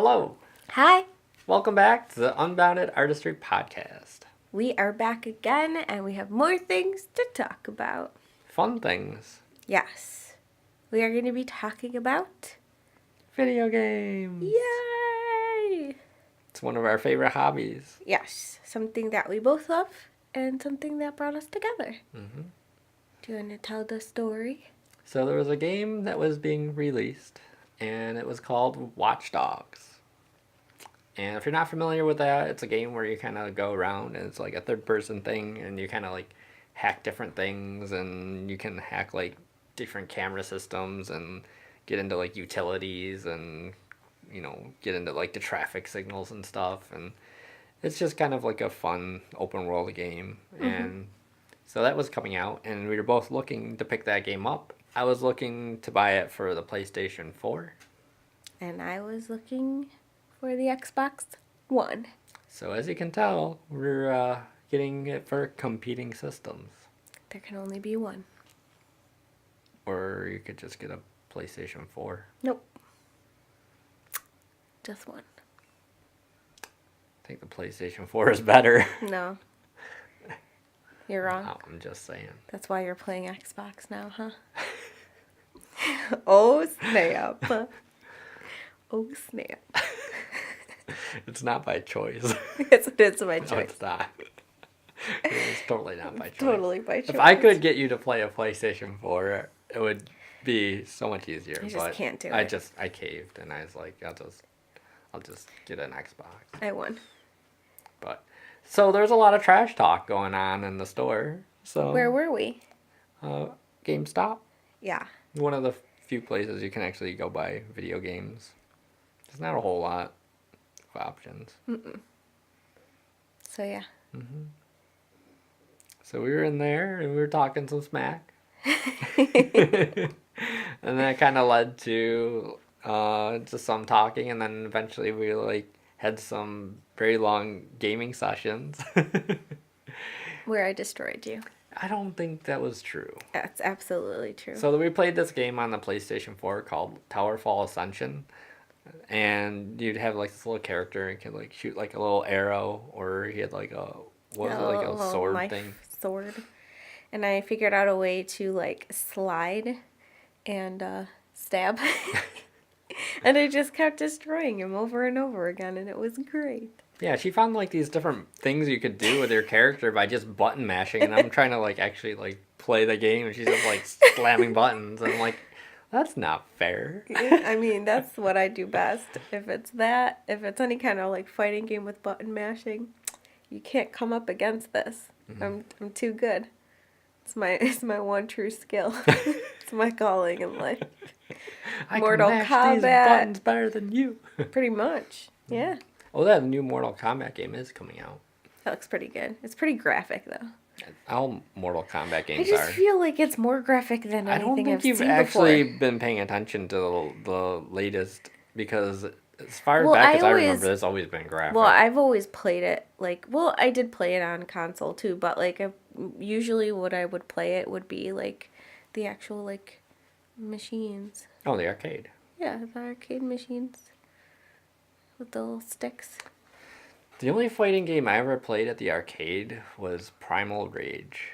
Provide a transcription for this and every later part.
Hello. Hi. Welcome back to the Unbounded Artistry podcast. We are back again and we have more things to talk about. Fun things. Yes. We are going to be talking about Video games. Yay! It's one of our favorite hobbies. Yes. Something that we both love and something that brought us together. Mm-hmm. Do you want to tell the story? So there was a game that was being released, and it was called Watch Dogs. And if you're not familiar with that, it's a game where you kind of go around, and it's like a third-person thing, and you kind of like hack different things, and you can hack like different camera systems, and get into like utilities, and get into like the traffic signals and stuff, and it's just kind of like a fun open world game. Mm-hmm. And so that was coming out, and we were both looking to pick that game up. I was looking to buy it for the PlayStation 4. And I was looking for the Xbox One. So as you can tell, we're getting it for competing systems. There can only be one. Or you could just get a PlayStation 4. Nope. Just one. I think the PlayStation 4 is better. No. You're wrong. No, I'm just saying. That's why you're playing Xbox now, huh? Oh, snap. Oh, snap. It's not by choice. Yes, it is by choice. No, it's not. It's totally not by choice. Totally by choice. If I could get you to play a PlayStation 4, it would be so much easier. I just can't do it. I caved, and I was like, I'll just get an Xbox. I won. But so there's a lot of trash talk going on in the store. So where were we? GameStop. Yeah. One of the few places you can actually go buy video games. There's not a whole lot of options. Mm-mm. So yeah. Mm-hmm. So we were in there and we were talking some smack. And that kind of led to some talking, and then eventually we like had some very long gaming sessions. Where I destroyed you. I don't think that was true. That's absolutely true. So we played this game on the PlayStation 4 called Towerfall Ascension. And you'd have like this little character and could like shoot like a little arrow, or he had like a sword thing. Sword. And I figured out a way to like slide and stab. And I just kept destroying him over and over again, and it was great. Yeah, she found like these different things you could do with your character by just button mashing, and I'm trying to like actually like play the game, and she's just like slamming buttons, and I'm like, that's not fair. I mean, that's what I do best. If it's any kind of like fighting game with button mashing, you can't come up against this. Mm-hmm. I'm too good. It's my one true skill. It's my calling in life. Mortal Kombat. Kombat. These buttons better than you. Pretty much. Yeah. Oh, that new Mortal Kombat game is coming out. That looks pretty good. It's pretty graphic though. All Mortal Kombat games I just feel like it's more graphic than anything I've seen before. I don't think you've actually been paying attention to the latest, because as far back as I remember, it's always been graphic. Well, I've always played it I did play it on console too, but usually what I would play it would be like the actual like machines. Oh, the arcade. Yeah, the arcade machines with the little sticks. The only fighting game I ever played at the arcade was Primal Rage.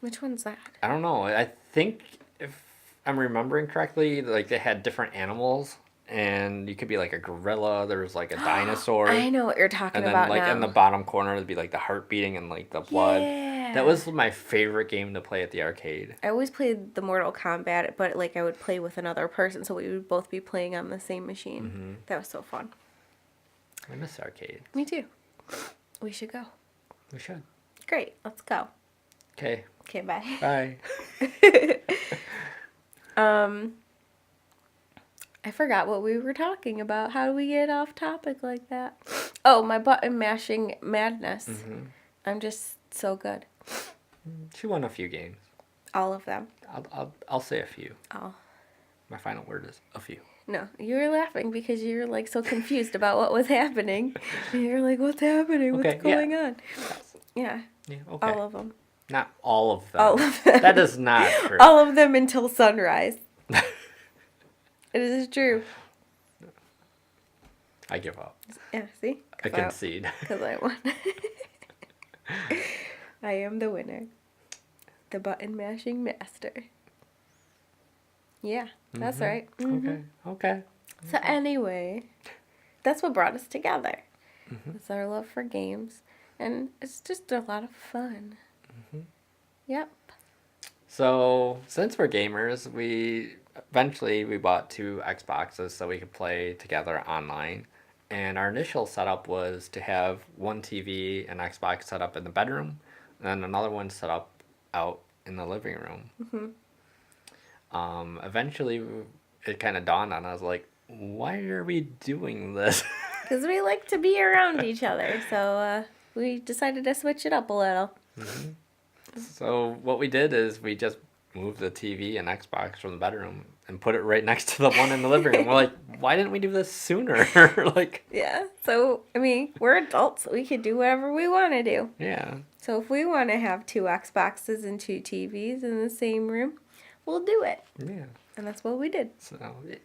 Which one's that? I don't know. I think, if I'm remembering correctly, like they had different animals, and you could be like a gorilla. There was like a dinosaur. I know what you're talking about now. And then like in the bottom corner would be like the heart beating and like the blood. Yeah. That was my favorite game to play at the arcade. I always played the Mortal Kombat, but like I would play with another person, so we would both be playing on the same machine. Mm-hmm. That was so fun. I miss arcades. Me too. We should go. We should. Great. Let's go. Okay. Okay, bye. Bye. I forgot what we were talking about. How do we get off topic like that? Oh, my button mashing madness. Mm-hmm. I'm just so good. She won a few games. All of them. I'll say a few. Oh. My final word is a few. No, you were laughing because you were like so confused about what was happening. And you're like, what's happening? What's going on? Yeah. Yeah, okay. All of them. Not all of them. All of them. That is not true. All of them until sunrise. It is true. I give up. Yeah, see? I concede. Because I won. I am the winner. The button mashing master. Yeah, that's right. Okay. Okay. So anyway, that's what brought us together. It's our love for games. And it's just a lot of fun. Yep. So since we're gamers, we bought 2 Xboxes so we could play together online. And our initial setup was to have one TV and Xbox set up in the bedroom, and then another one set up out in the living room. Eventually, it kind of dawned on us, like, why are we doing this? Because we like to be around each other. So we decided to switch it up a little. So what we did is we just moved the TV and Xbox from the bedroom and put it right next to the one in the living room. We're like, why didn't we do this sooner? Like, Yeah. So, I mean, we're adults. We can do whatever we want to do. yeah. So if we want to have 2 Xboxes and 2 TVs in the same room, we'll do it. Yeah. And that's what we did. So it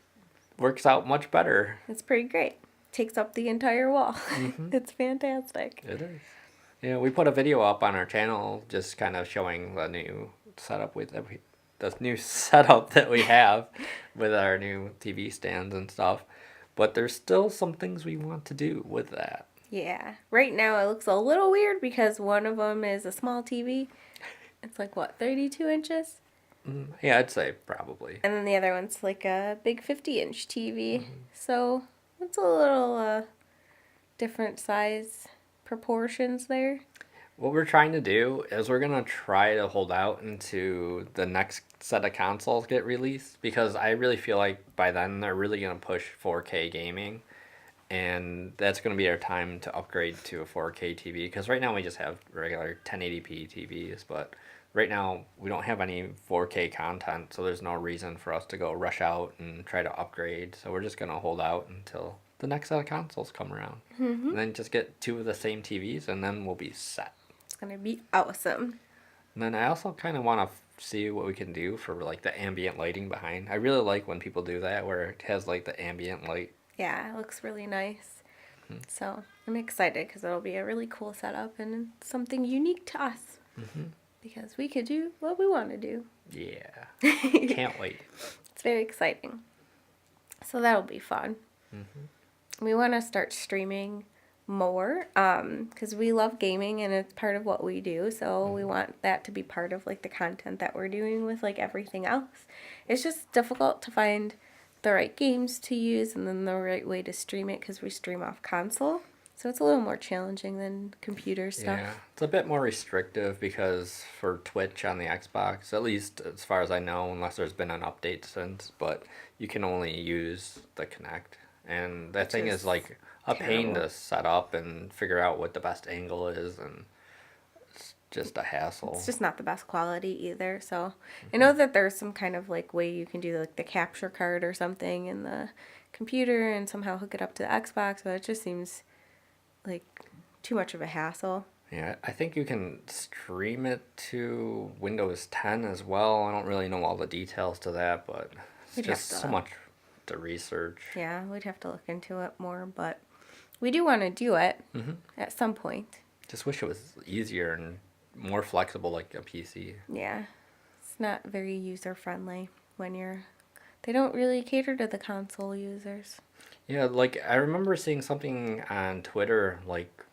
works out much better. It's pretty great. Takes up the entire wall. It's fantastic. It is. Yeah, we put a video up on our channel just kind of showing the new setup that we have with our new TV stands and stuff. But there's still some things we want to do with that. Yeah. Right now it looks a little weird because one of them is a small TV. It's like, what, 32 inches? Yeah, I'd say probably. And then the other one's like a big 50-inch TV. So it's a little different size proportions there. What we're trying to do is we're going to try to hold out until the next set of consoles get released, because I really feel like by then they're really going to push 4K gaming, and that's going to be our time to upgrade to a 4K TV, because right now we just have regular 1080p TVs, but right now we don't have any 4K content, so there's no reason for us to go rush out and try to upgrade, so we're just going to hold out until the next set of consoles come around. And then just get 2 of the same TVs, and then we'll be set. It's going to be awesome. And then I also kind of want to see what we can do for like the ambient lighting behind. I really like when people do that, where it has like the ambient light. Yeah, it looks really nice. So I'm excited because it'll be a really cool setup and something unique to us. Because we could do what we want to do. Yeah. Can't wait. It's very exciting. So that'll be fun. We want to start streaming more because we love gaming and it's part of what we do. So we want that to be part of like the content that we're doing with like everything else. It's just difficult to find the right games to use and then the right way to stream it because we stream off console. So it's a little more challenging than computer stuff. Yeah, it's a bit more restrictive because for Twitch on the Xbox, at least as far as I know, unless there's been an update since, but you can only use the Kinect. And that thing is like a pain to set up and figure out what the best angle is, and it's just a hassle. It's just not the best quality either. So I know that there's some kind of like way you can do like the capture card or something in the computer and somehow hook it up to the Xbox, but it just seems like too much of a hassle. Yeah, I think you can stream it to Windows 10 as well. I don't really know all the details to that, but it's just so much to research. Yeah, we'd have to look into it more, but we do want to do it at some point. Just wish it was easier and more flexible like a PC. Yeah, it's not very user-friendly when they don't really cater to the console users. Yeah, like I remember seeing something on Twitter like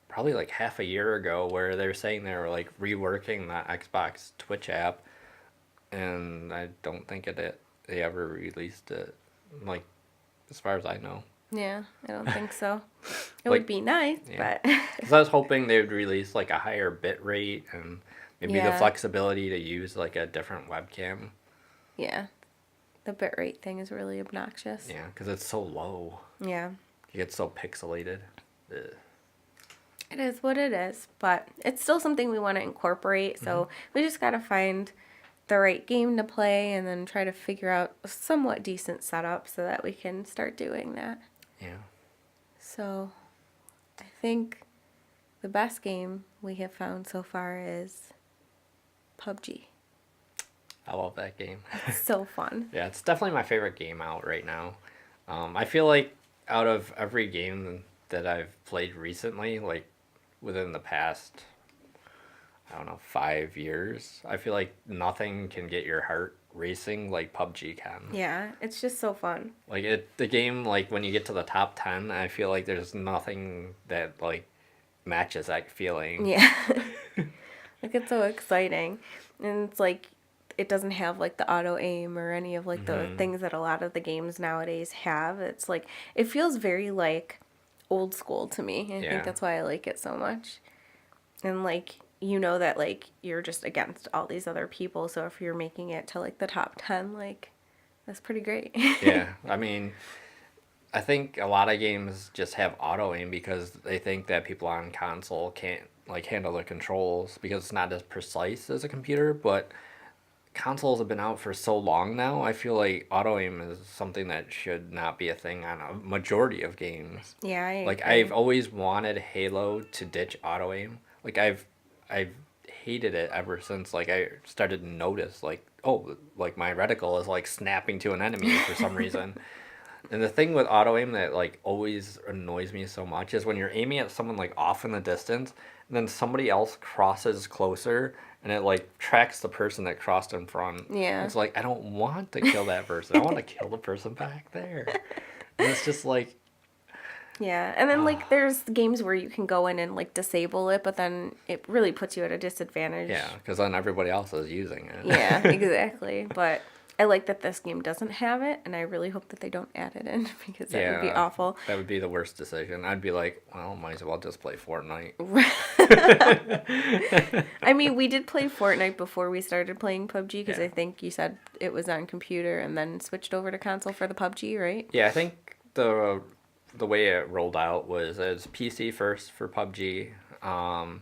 probably like half a year ago where they were saying they were like reworking the Xbox Twitch app, and I don't think they ever released it, like as far as I know. Yeah, I don't think so. It Like, would be nice, yeah. but Because I was hoping they would release like a higher bit rate and maybe the Yeah. flexibility to use like a different webcam. yeah, the bitrate thing is really obnoxious. Yeah, because it's so low. Yeah, It gets so pixelated. Ugh. it is what it is, but it's still something we want to incorporate, so we just got to find the right game to play and then try to figure out a somewhat decent setup so that we can start doing that. Yeah. So I think the best game we have found so far is PUBG. I love that game. It's so fun. Yeah, it's definitely my favorite game out right now. I feel like out of every game that I've played recently, like within the past, I don't know, 5 years, I feel like nothing can get your heart racing like PUBG can. Yeah, it's just so fun. Like the game, like when you get to the top 10, I feel like there's nothing that like matches that feeling. Yeah. Like, it's so exciting. And it's like, it doesn't have like the auto aim or any of like the things that a lot of the games nowadays have. It's like, it feels very like old school to me. I Yeah. think that's why I like it so much. And like, you know that like you're just against all these other people. So if you're making it to like the top 10, like, that's pretty great. Yeah, I mean, I think a lot of games just have auto aim because they think that people on console can't like handle the controls because it's not as precise as a computer, but consoles have been out for so long now. I feel like auto aim is something that should not be a thing on a majority of games. Yeah, I Like agree. I've always wanted Halo to ditch auto aim. Like I've hated it ever since like I started to notice like, oh, like my reticle is like snapping to an enemy for some reason. And the thing with auto aim that like always annoys me so much is when you're aiming at someone like off in the distance and then somebody else crosses closer and it like tracks the person that crossed in front. Yeah. It's like I don't want to kill that person. I want to kill the person back there. And it's just like Yeah, and then like there's games where you can go in and like disable it, but then it really puts you at a disadvantage. yeah, because then everybody else is using it. Yeah, exactly. But I like that this game doesn't have it, and I really hope that they don't add it in because that would be Yeah. awful. That would be the worst decision. I'd be like, well, might as well just play Fortnite. I mean, we did play Fortnite before we started playing PUBG because Yeah. I think you said it was on computer and then switched over to console for the PUBG, right? Yeah, I think the way it rolled out was PC first for PUBG, and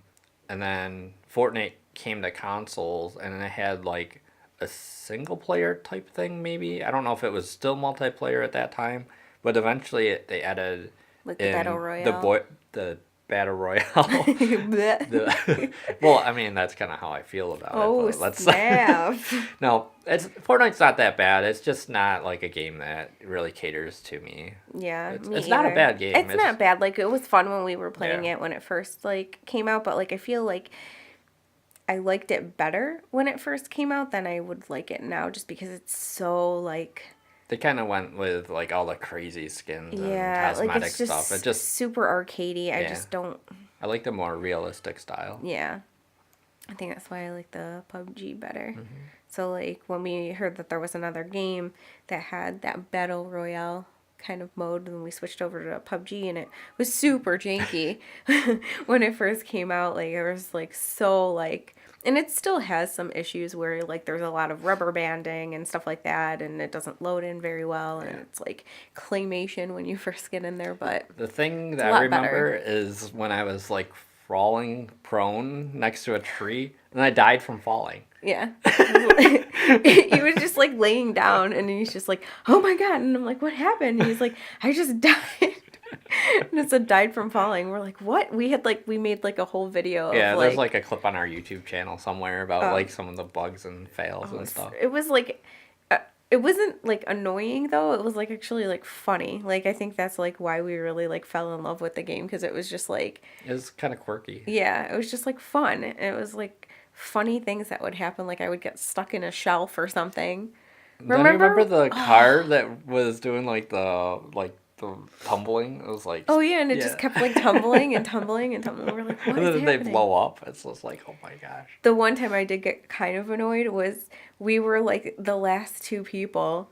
then Fortnite came to consoles, and then it had like a single player type thing. Maybe I don't know if it was still multiplayer at that time, but eventually they added Like the in Battle Royale. the battle royale. Blech. Well, I mean that's kind of how I feel about Oh, it. But snap. no, Fortnite's not that bad. It's just not like a game that really caters to me. Yeah, It's not a either. bad game. It's not bad. Like, it was fun when we were playing Yeah. it when it first like came out, but like I feel like I liked it better when it first came out than I would like it now, just because it's so like They kind of went with like all the crazy skins and yeah, like cosmetic it's just stuff. It just super arcadey. I Yeah. just don't. I like the more realistic style. Yeah, I think that's why I like the PUBG better. Mm-hmm. So like when we heard that there was another game that had that battle royale kind of mode, and we switched over to PUBG, and it was super janky when it first came out. Like it was like so like, and it still has some issues where like there's a lot of rubber banding and stuff like that, and it doesn't load in very well, and Yeah. it's like claymation when you first get in there, but The thing a that I lot remember better. is when I was like crawling prone next to a tree and I died from falling. yeah. He was just like laying down, and he's just like, oh my god, and I'm like, what happened? And he's like, I just died. And it said died from falling. We're like, what? We made like a whole video Yeah, of there's like a clip on our YouTube channel somewhere about Oh. like some of the bugs and fails and stuff. it was like it wasn't like annoying though. It was like actually like funny. Like I think that's like why we really like fell in love with the game, because it was just like It was kind of quirky. yeah, it was just like fun. It was like funny things that would happen. Like I would get stuck in a shelf or something. Then you remember the car that was doing like the tumbling? It was like Oh yeah, and it just kept like tumbling and tumbling and tumbling. We're like, what and is then they happening? blow up. It's just like, oh my gosh. The one time I did get kind of annoyed was we were like the last two people,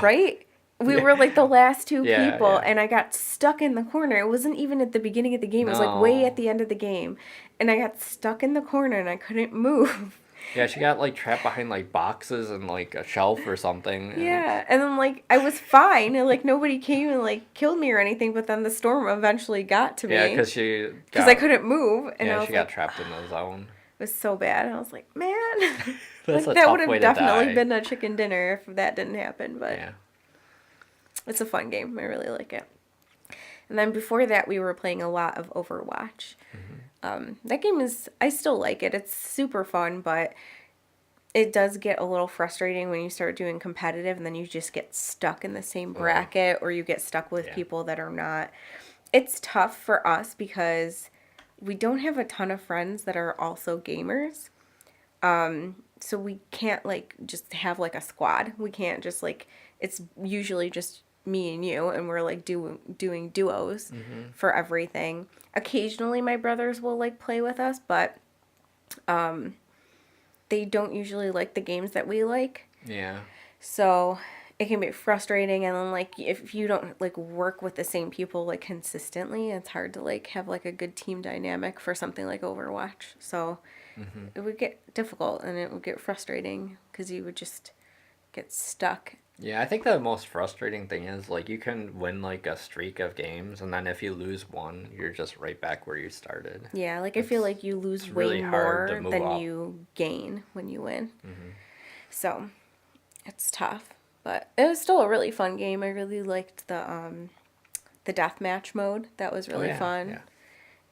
right? We Yeah. were like the last two Yeah, people, yeah. and I got stuck in the corner. It wasn't even at the beginning of the game. It was like way No. at the end of the game. And I got stuck in the corner and I couldn't move. Yeah, she got like trapped behind like boxes and like a shelf or something. And Yeah, and then like I was fine, and like nobody came and like killed me or anything. But then the storm eventually got to me. Yeah, because she because I couldn't move, and I Yeah, was she like, got trapped in the zone. it was so bad. And I was like, man, That's like a that tough would way have to definitely die. been a chicken dinner if that didn't happen. But Yeah. it's a fun game. I really like it. And then before that, we were playing a lot of Overwatch. Mm-hmm. That game I still like it. It's super fun, but it does get a little frustrating when you start doing competitive and then you just get stuck in the same bracket or you get stuck with Yeah. people that are not. It's tough for us because we don't have a ton of friends that are also gamers. So we can't like just have like a squad. We can't just like, it's usually just me and you and we're like doing duos for everything. Occasionally my brothers will like play with us, but they don't usually like the games that we like. Yeah. So it can be frustrating, and then like if you don't like work with the same people like consistently, it's hard to like have like a good team dynamic for something like Overwatch. So it would get difficult and it would get frustrating because you would just get stuck. Yeah, I think the most frustrating thing is like you can win like a streak of games, and then if you lose one, you're just right back where you started. Yeah, like I feel like you lose It's way really hard to more move than up. you gain when you win. So it's tough, but it was still a really fun game. I really liked the deathmatch mode. That was really fun. Yeah.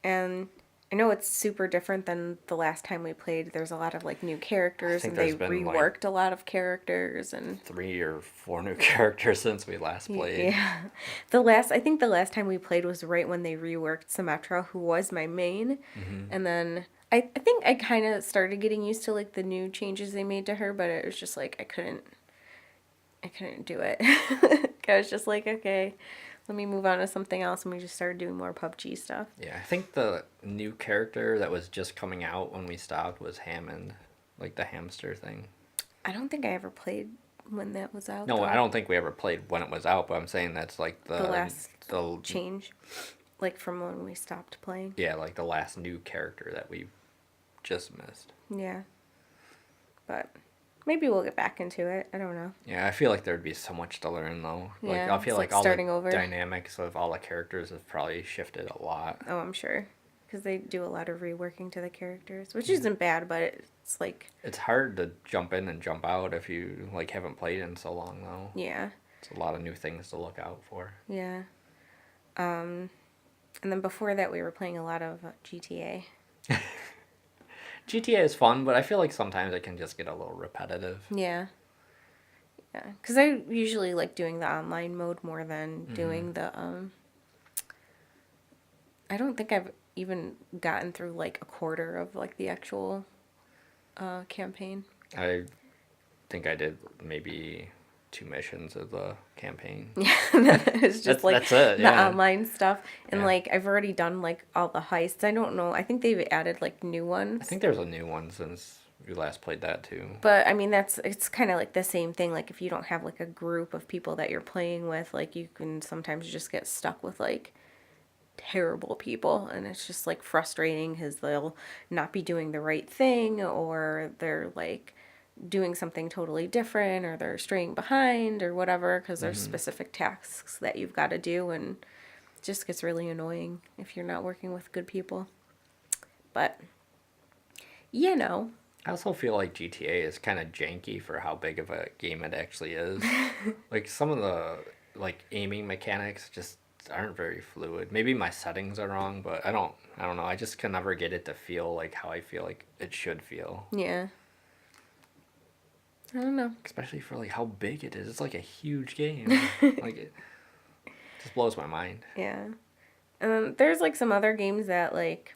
And I know it's super different than the last time we played. There's a lot of like new characters think and they there's been, like, reworked a lot of characters and 3 or 4 new characters since we last played. yeah. I think the last time we played was right when they reworked Symmetra, who was my main. And then I think I kind of started getting used to like the new changes they made to her, but it was just like I couldn't do it. I was just like, okay, let me move on to something else, and we just started doing more PUBG stuff. Yeah, I think the new character that was just coming out when we stopped was Hammond, like the hamster thing. I don't think I ever played when that was out. No, though. I don't think we ever played when it was out, but I'm saying that's like The last the change, like from when we stopped playing. yeah, like the last new character that we just missed. Yeah, but maybe we'll get back into it. I don't know. Yeah, I feel like there'd be so much to learn though. Like Yeah, I feel it's like like all starting the over. dynamics of all the characters have probably shifted a lot. Oh, I'm sure, because they do a lot of reworking to the characters, which isn't bad, but it's like It's hard to jump in and jump out if you like haven't played in so long though. yeah, It's a lot of new things to look out for. yeah. And then before that, we were playing a lot of GTA. GTA is fun, but I feel like sometimes it can just get a little repetitive. Yeah. Yeah, because I usually like doing the online mode more than doing the I don't think I've even gotten through like a quarter of like the actual campaign. I think I did maybe 2 missions of the campaign. It's just like that's it, the yeah. online stuff, and Yeah. like I've already done like all the heists. I don't know. I think they've added like new ones. I think there's a new one since we last played that too. But I mean, it's kind of like the same thing. Like if you don't have like a group of people that you're playing with, like you can sometimes just get stuck with like terrible people, and it's just like frustrating because they'll not be doing the right thing, or they're like doing something totally different, or they're straying behind or whatever because there's specific tasks that you've got to do, and it just gets really annoying if you're not working with good people. But you know, I also feel like GTA is kind of janky for how big of a game it actually is. Like some of the like aiming mechanics just aren't very fluid. Maybe my settings are wrong, but I don't know. I just can never get it to feel like how I feel like it should feel. yeah, I don't know. Especially for like how big it is. It's like a huge game. Like it just blows my mind. Yeah. There's like some other games that like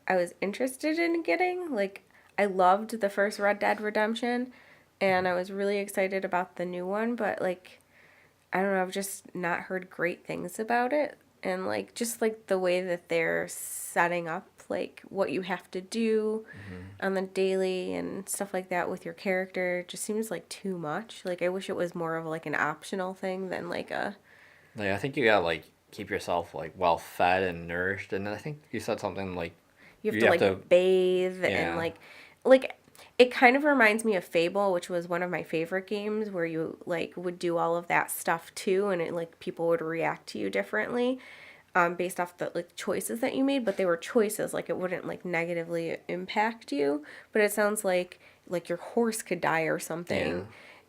I was interested in getting. Like I loved the first Red Dead Redemption, and I was really excited about the new one, but like I don't know, I've just not heard great things about it. And like just like the way that they're setting up like what you have to do on the daily and stuff like that with your character just seems like too much. Like I wish it was more of like an optional thing than like a Like I think you gotta like keep yourself like well fed and nourished, and I think you said something like you have to like bathe and Yeah. like it kind of reminds me of Fable, which was one of my favorite games where you like would do all of that stuff too, and it like people would react to you differently based off the like choices that you made, but they were choices, like it wouldn't like negatively impact you, but it sounds like your horse could die or something. Yeah.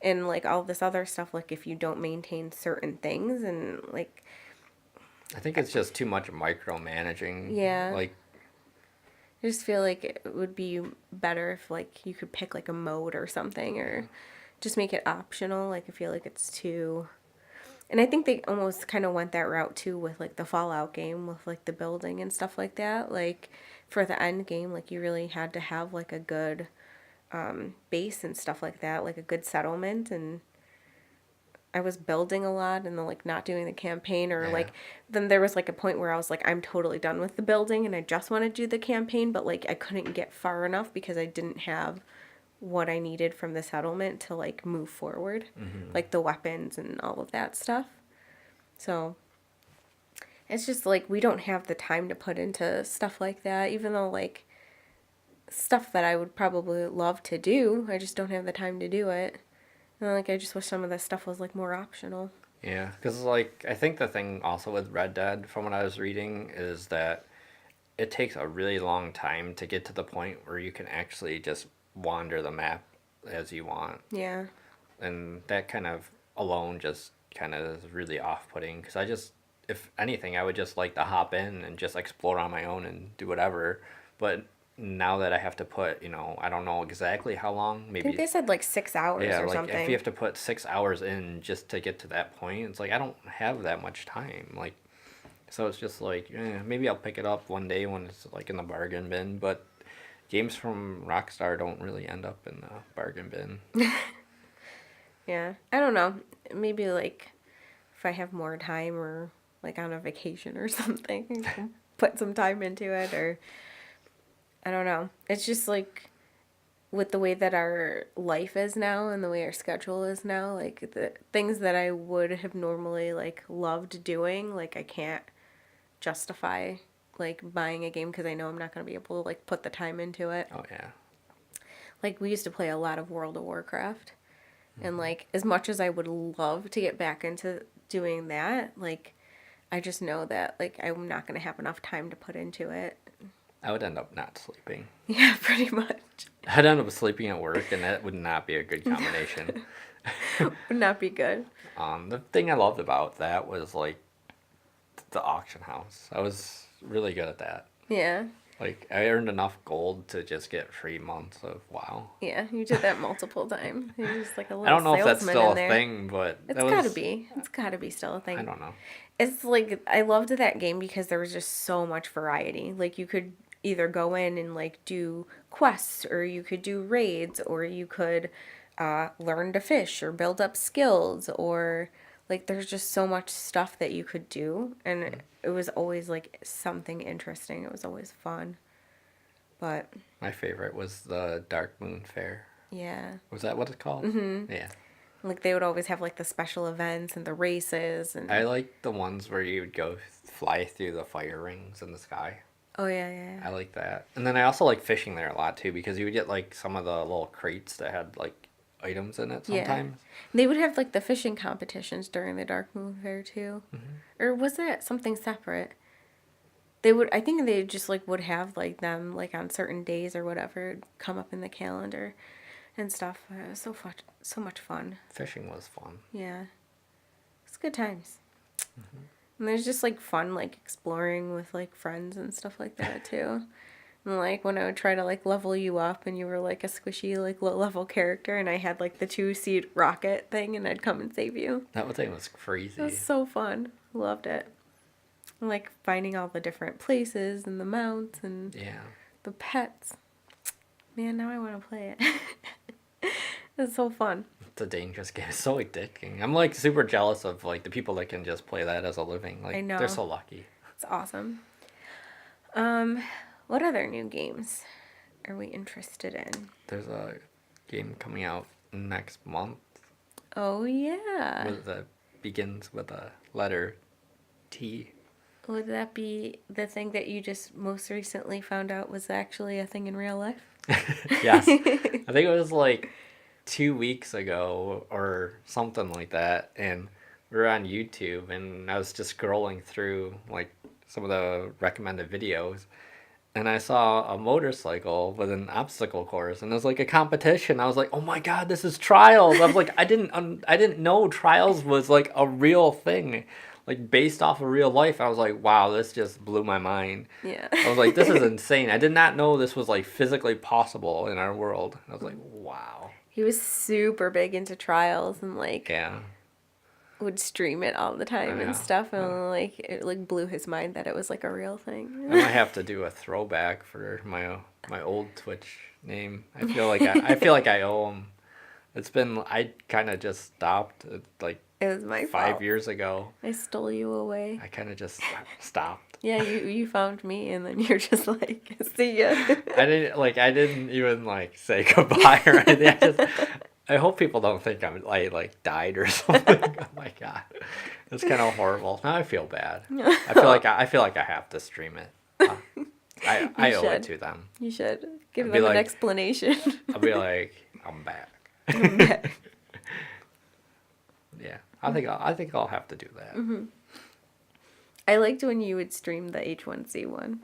And like all this other stuff, like if you don't maintain certain things, and like I think it's just too much micromanaging. Yeah. Like I just feel like it would be better if like you could pick like a mode or something, or just make it optional. Like I feel like it's too. And I think they almost kind of went that route too with like the Fallout game with like the building and stuff like that. Like for the end game, like you really had to have like a good base and stuff like that, like a good settlement. And I was building a lot and then like not doing the campaign, or Yeah. like then there was like a point where I was like I'm totally done with the building and I just want to do the campaign, but like I couldn't get far enough because I didn't have what I needed from the settlement to like move forward, like the weapons and all of that stuff. So it's just like we don't have the time to put into stuff like that, even though like stuff that I would probably love to do, I just don't have the time to do it. And like I just wish some of this stuff was like more optional. Yeah, because like I think the thing also with Red Dead, from what I was reading, is that it takes a really long time to get to the point where you can actually just wander the map as you want, Yeah. and that kind of alone just kind of is really off-putting. Because I just, if anything, I would just like to hop in and just explore on my own and do whatever. But now that I have to put, I don't know exactly how long, I think maybe. they said like 6 hours Yeah, or like if something. you have to put 6 hours in just to get to that point, it's like I don't have that much time. Like, so it's just like, maybe I'll pick it up one day when it's like in the bargain bin. But games from Rockstar don't really end up in the bargain bin. Yeah. I don't know. Maybe like if I have more time or like on a vacation or something, I can put some time into it, or I don't know. It's just like with the way that our life is now and the way our schedule is now, like the things that I would have normally like loved doing, like I can't justify like buying a game because I know I'm not going to be able to like put the time into it. Oh yeah. Like we used to play a lot of World of Warcraft, and like as much as I would love to get back into doing that, like I just know that like I'm not going to have enough time to put into it. I would end up not sleeping. Yeah, pretty much. I'd end up sleeping at work, and that would not be a good combination. Would not be good. The thing I loved about that was like the auction house. I was really good at that. Yeah. Like I earned enough gold to just get 3 months of WoW. Yeah, you did that multiple times. You're just like a I little don't know if that's salesman still in a there. thing, but It's that was, gotta be. It's gotta be still a thing. I don't know. It's like I loved that game because there was just so much variety. Like you could either go in and like do quests, or you could do raids, or you could learn to fish or build up skills, or like there's just so much stuff that you could do, and it was always like something interesting. It was always fun. But My favorite was the Dark Moon Fair. yeah, Was that what it's called? Mm-hmm. Yeah. like they would always have like the special events and the races and I like the ones where you would go fly through the fire rings in the sky. oh yeah. I like that. And then I also like fishing there a lot too, because you would get like some of the little crates that had like items in it sometimes. They would have like the fishing competitions during the Dark Moon Fair too. Or was that something separate? They would, I think they just like would have like them like on certain days or whatever, it'd come up in the calendar and stuff. It was so much fun. Fishing was fun. Yeah. It's good times. And there's just like fun like exploring with like friends and stuff like that too. And like when I would try to like level you up and you were like a squishy like low level character and I had like the 2-seat rocket thing and I'd come and save you. That thing was crazy. It was so fun. Loved it. And like finding all the different places and the mounts and Yeah. the pets. Man, now I want to play it. It's so fun. It's a dangerous game. It's so addicting. I'm like super jealous of like the people that can just play that as a living. Like I know. they're so lucky. It's awesome. What other new games are we interested in? There's a game coming out next month Oh yeah. that begins with a letter T. Would that be the thing that you just most recently found out was actually a thing in real life? Yes. I think it was like 2 weeks ago or something like that, and we were on YouTube and I was just scrolling through like some of the recommended videos, and I saw a motorcycle with an obstacle course, and it was like a competition. I was like, "Oh my god, this is Trials!" I was like, I didn't know Trials was like a real thing. like based off of real life. I was like, wow, this just blew my mind. Yeah. I was like, this is insane. I did not know this was like physically possible in our world. I was like, wow. He was super big into trials and like Yeah. would stream it all the time and Yeah. stuff, and like it like blew his mind that it was like a real I thing. might have to do a throwback for my old Twitch name. I feel like I owe him. It's been I kind of just stopped like It was my 5 years ago. I stole you away. I kind of just stopped. Yeah, you found me, and then you're just like, see ya. I didn't even like say goodbye or anything. I hope people don't think I like died or something. Oh my god, it's kind of horrible. Now I feel bad. I feel like I have to stream it. I owe it to them. You should give I'd them be an like- explanation. I'll be like, I'm back. I'm back. Yeah, I think I'll have to do that. I liked when you would stream the H1Z1.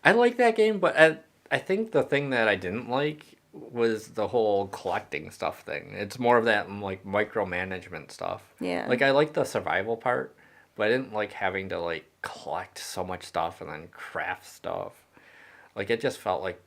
I like that game, but I think the thing that I didn't like was the whole collecting stuff thing. It's more of that like micromanagement stuff. Yeah. Like I like the survival part, but I didn't like having to like collect so much stuff and then craft stuff. Like it just felt like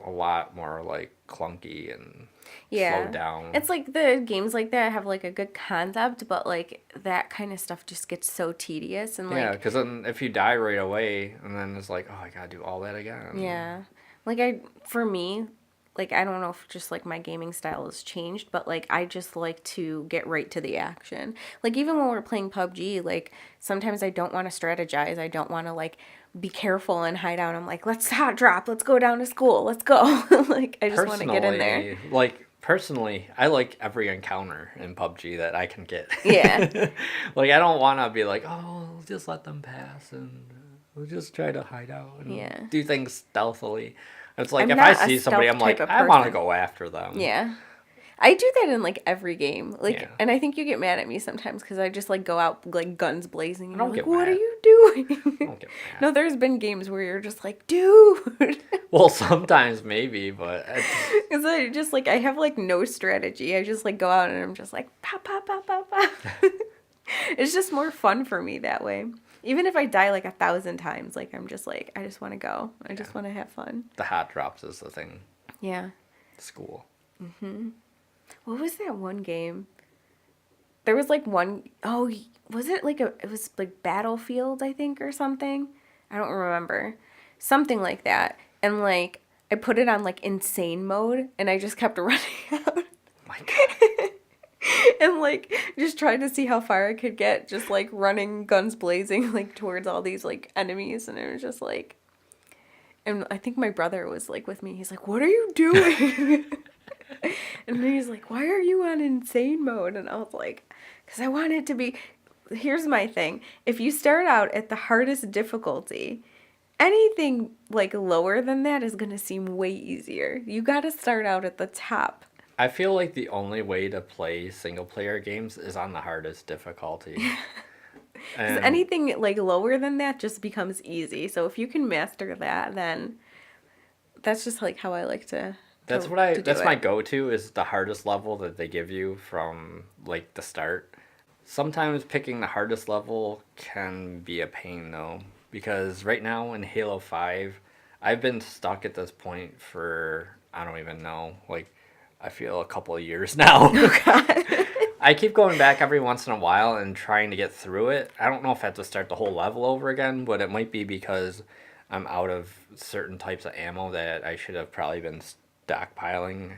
a lot more like clunky and slowed down. It's like the games like that have like a good concept, but like that kind of stuff just gets so tedious and like Yeah, because then if you die right away, and then it's like, oh, I gotta do all that again. yeah. Like for me, like I don't know if just like my gaming style has changed, but like I just like to get right to the action. Like even when we're playing PUBG, like sometimes I don't want to strategize. I don't want to like be careful and hide out. I'm like, let's hot drop. Let's go down to school. Let's go. Like I just want to get in there. Personally, I like every encounter in PUBG that I can get. Yeah. Like I don't want to be like, oh, just let them pass and we'll just try to hide out and do things stealthily. It's like I'm if I not a see somebody, I'm stealth like, type of I want to person. go after them. Yeah. I do that in like every game. Like Yeah. and I think you get mad at me sometimes cuz I just like go out like guns blazing and I don't you're like, get "What are mad. you doing?" I don't get mad. No, there's been games where you're just like, "Dude." Well, sometimes maybe, but Cuz I just like I have like no strategy. I just like go out and I'm just like pop pop pop pop pop. It's just more fun for me that way. Even if I die like 1,000 times, like I'm just like I just want to go. I just want to have fun. the hot drops is the thing. Yeah. School. What was that one game? There was like one, oh, was it like it was like Battlefield, I think, or something? I don't remember. Something like that. And like, I put it on like insane mode and I just kept running out. My God. And like, just trying to see how far I could get, just like running, guns blazing, like towards all these like enemies. And it was just like, and I think my brother was like with me. He's like, "What are you doing?" And he's like, "Why are you on insane mode?" And I was like, "Because I want it to be." Here's my thing. If you start out at the hardest difficulty, anything like lower than that is going to seem way easier. You got to start out at the top. I feel like the only way to play single player games is on the hardest difficulty. Because anything like lower than that just becomes easy. So if you can master that, then that's just like how I like to. That's my go-to is the hardest level that they give you from like the start. Sometimes picking the hardest level can be a pain though, because right now in Halo 5, I've been stuck at this point for I don't even know, like I feel a couple of years now. Oh God. I keep going back every once in a while and trying to get through it. I don't know if I have to start the whole level over again, but it might be because I'm out of certain types of ammo that I should have probably been stockpiling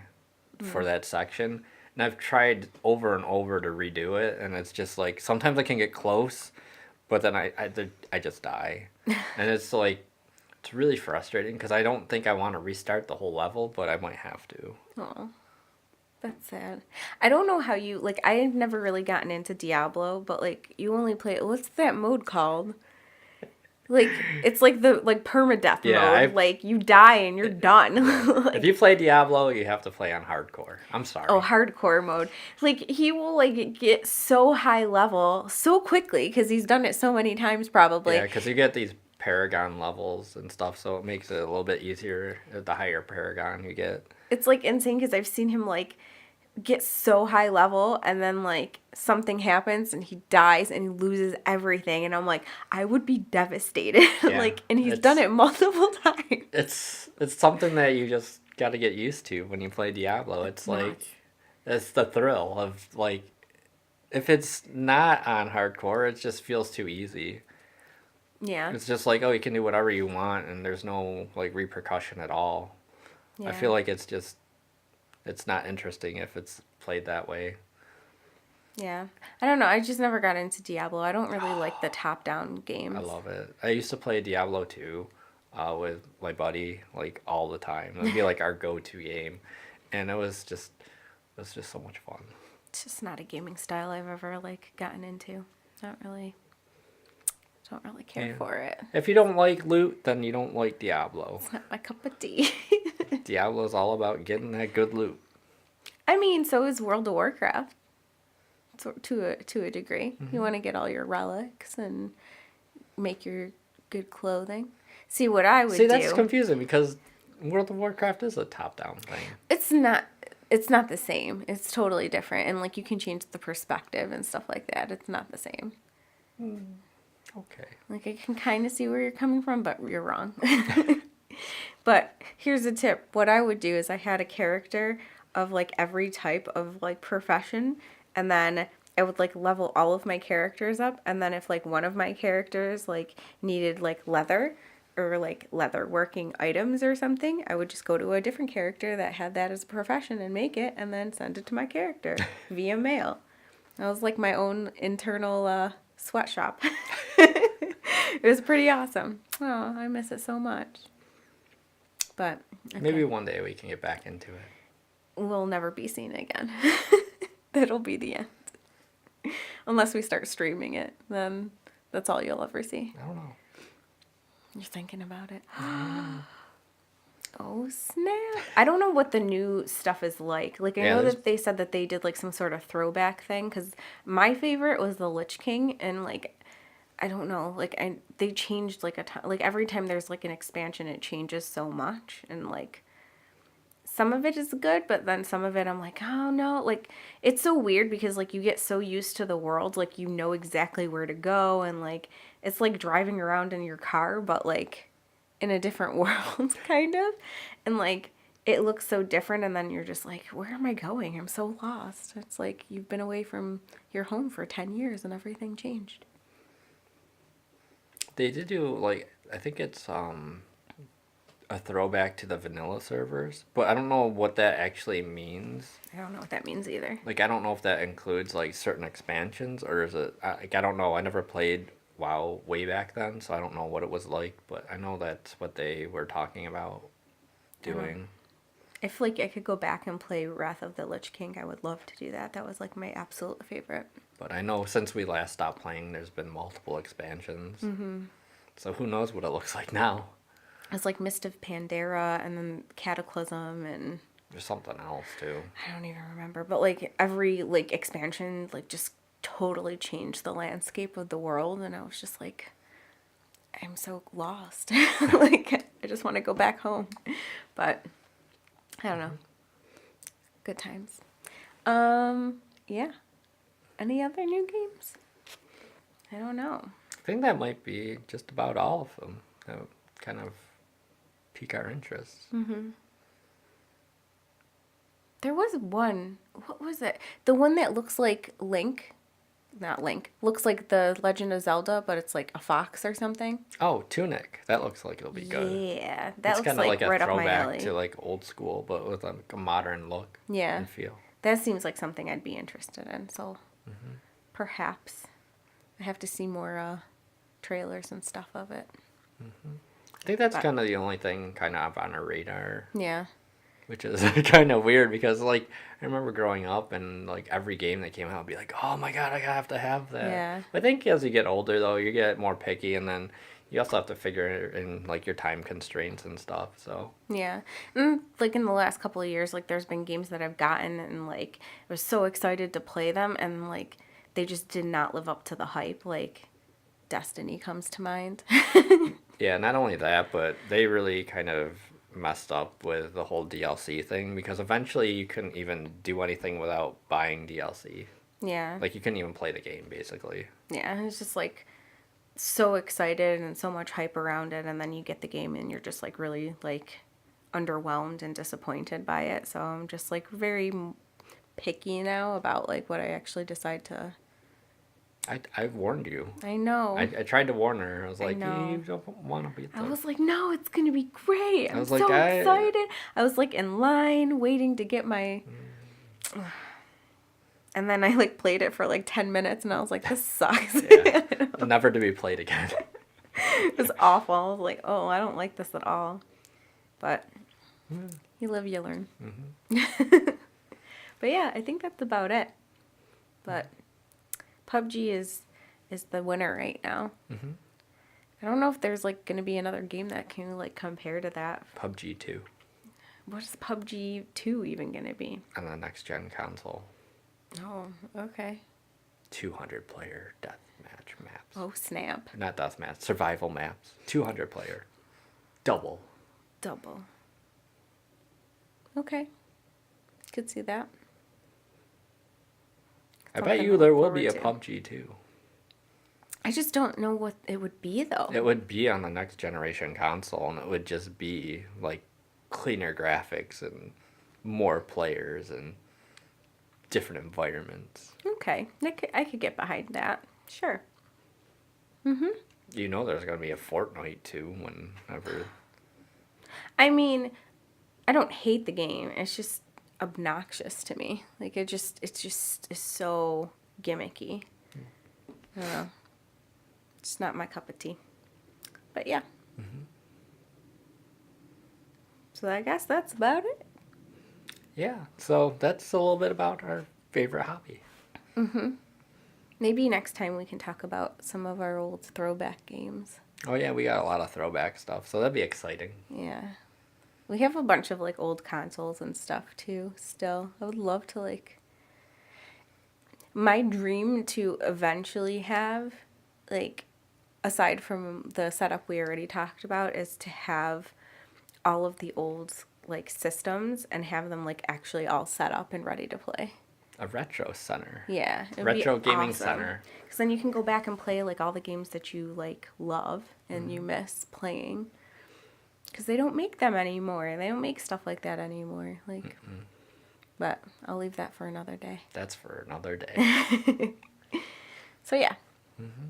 for that section. And I've tried over and over to redo it, and it's just like sometimes I can get close, but then I just die. And it's like it's really frustrating because I don't think I want to restart the whole level, but I might have to. Oh, that's sad. I don't know how you like. I've never really gotten into Diablo, but like you only play. What's that mode called? Like it's like the permadeath mode. Like you die and you're done. Like, if you play Diablo, you have to play on hardcore. I'm sorry. oh, hardcore mode. Like he will like get so high level so quickly because he's done it so many times probably. Yeah, because you get these Paragon levels and stuff, so it makes it a little bit easier the higher Paragon you get. It's like insane because I've seen him like get so high level and then like something happens and he dies and he loses everything and I'm like I would be devastated. Yeah, Like, and he's done it multiple times. it's something that you just got to get used to when you play Diablo. It's like Nuts. it's the thrill of like if it's not on hardcore, it just feels too easy. Yeah. It's just like, oh, you can do whatever you want and there's no like repercussion at all. I Yeah. feel like it's not interesting if it's played that way. Yeah. I don't know. I just never got into Diablo. I don't really like the top-down I games. love it. I used to play Diablo 2 with my buddy like all the time. It would be like our go-to game, and it was just so much fun. It's just not a gaming style I've ever like gotten into. Not really. Don't really care Yeah. for it. If you don't like loot, then you don't like Diablo. It's not my cup of tea. Diablo is all about getting that good loot. I mean, so is World of Warcraft. So to a degree, you want to get all your relics and make your good clothing. See what I would See, do. that's confusing because World of Warcraft is a top-down thing. It's not. It's not the same. It's totally different, and like you can change the perspective and stuff like that. It's not the same. Okay. Like I can kind of see where you're coming from, but you're wrong. But here's a tip. What I would do is I had a character of like every type of like profession, and then I would like level all of my characters up, and then if like one of my characters like needed like leather or like leather working items or something, I would just go to a different character that had that as a profession and make it and then send it to my character via mail. That was like my own internal sweatshop. It was pretty awesome. Oh, I miss it so much. But okay. Maybe one day we can get back into it. We'll never be seen again. That'll be the end. Unless we start streaming it, then that's all you'll ever see. I don't know. You're thinking about it. Oh, snap. I don't know what the new stuff is like. Like, I Yeah, know there's- that they said that they did, like, some sort of throwback thing, because my favorite was the Lich King, and, like, I don't know, like, they changed, like, a ton. Like, every time there's, like, an expansion, it changes so much, and, like, some of it is good, but then some of it I'm like, oh, no. Like, it's so weird, because, like, you get so used to the world, like, you know exactly where to go, and, like, it's like driving around in your car, but, like, in a different world, kind of. And, like, it looks so different, and then you're just like, where am I going? I'm so lost. It's like you've been away from your home for 10 years, and everything changed. They did do like I think it's a throwback to the vanilla servers, but I don't know what that actually means. I don't know what that means either. Like I don't know if that includes like certain expansions or is it like I don't know. I never played WoW way back then, so I don't know what it was like, but I know that's what they were talking about doing. If, like, I could go back and play Wrath of the Lich King, I would love to do that. That was, like, my absolute favorite. But I know since we last stopped playing, there's been multiple expansions. Mm-hmm. So who knows what it looks like now? It's like Mist of Pandera and then Cataclysm and There's something else too. I don't even remember. But, like, every, like, expansion, like, just totally changed the landscape of the world. And I was just like, I'm so lost. Like, I just want to go back home. But I don't know. Good times. Yeah. Any other new games? I don't know. I think that might be just about all of them. That would kind of pique our interest. There was one. What was it? The one that looks like Link. Not Link. Looks like the Legend of Zelda, but it's like a fox or something. Oh, Tunic. That looks like it'll be good. Yeah. That It's looks kind of like a right up my throwback alley. to like old school, but with like a modern look Yeah. and feel. That seems like something I'd be interested in. So perhaps I have to see more trailers and stuff of it. I think that's But- kind of the only thing kind of on our radar, Yeah. which is kind of weird because like I remember growing up and like every game that came out would be like, oh my god, I have to have that. Yeah. I think as you get older though, you get more picky and then you also have to figure in like your time constraints and stuff. So Yeah. And like in the last couple of years, like there's been games that I've gotten and like I was so excited to play them and like they just did not live up to the hype. Like Destiny comes to mind. yeah, not only that, but they really kind of messed up with the whole DLC thing because eventually you couldn't even do anything without buying DLC. Yeah. Like you couldn't even play the game basically. Yeah, it's just like so excited and so much hype around it, and then you get the game and you're just like really like underwhelmed and disappointed by it. So I'm just like very picky now about like what I actually decide to. I warned you. I know. I tried to warn her. I was like, know. you don't want to beat I this. was like, no, it's gonna be great. I'm was so like, excited. I was like in line waiting to get my. And then I like played it for like 10 minutes and I was like, this sucks. Yeah. Never to be played again. It was awful. I was like, oh, I don't like this at all. But you live, you learn. Mm-hmm. But yeah, I think that's about it. But PUBG is the winner right now. Mm-hmm. I don't know if there's like going to be another game that can like compare to that. PUBG 2. What is PUBG 2 even going to be? On the next gen console. Oh, okay. 200 player deathmatch maps. Oh, snap. Not deathmatch, survival maps. 200 player. Double. Okay. Could see that. I bet Something you to there look will be a forward PUBG 2. I just don't know what it would be, though. It would be on the next generation console, and it would just be like cleaner graphics and more players and different environments. Okay. I could get behind that. Sure. Mm-hmm. You know there's going to be a Fortnite too whenever. I mean, I don't hate the game. It's just obnoxious to me. Like, it's just so gimmicky. I don't know. It's not my cup of tea. But yeah. Mm-hmm. So I guess that's about it. Yeah, so that's a little bit about our favorite hobby. Mm-hmm. Maybe next time we can talk about some of our old throwback games. Oh yeah, we got a lot of throwback stuff, so that'd be exciting. Yeah. We have a bunch of like old consoles and stuff too still. I would love to like my dream to eventually have like aside from the setup we already talked about is to have all of the old like systems and have them like actually all set up and ready to play. A retro center. Yeah. Retro gaming center. Because then you can go back and play like all the games that you like love and you miss playing. Because they don't make them anymore. They don't make stuff like that anymore. Like, but I'll leave that for another day. That's for another day. So yeah. Mm-hmm.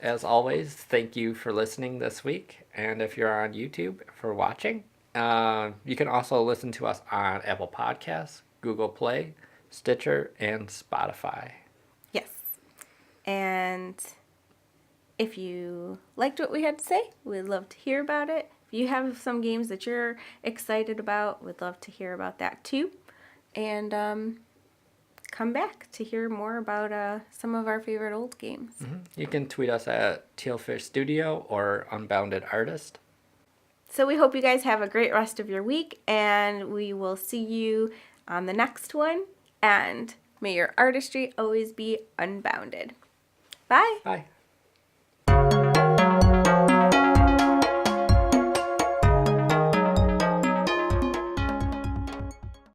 As always, thank you for listening this week. And if you're on YouTube, for watching. You can also listen to us on Apple Podcasts, Google Play, Stitcher, and Spotify. Yes. And if you liked what we had to say, we'd love to hear about it. If you have some games that you're excited about, we'd love to hear about that too. And come back to hear more about some of our favorite old games. Mm-hmm. You can tweet us at Tealfish Studio or Unbounded Artist. So we hope you guys have a great rest of your week, and we will see you on the next one. And may your artistry always be unbounded. Bye. Bye.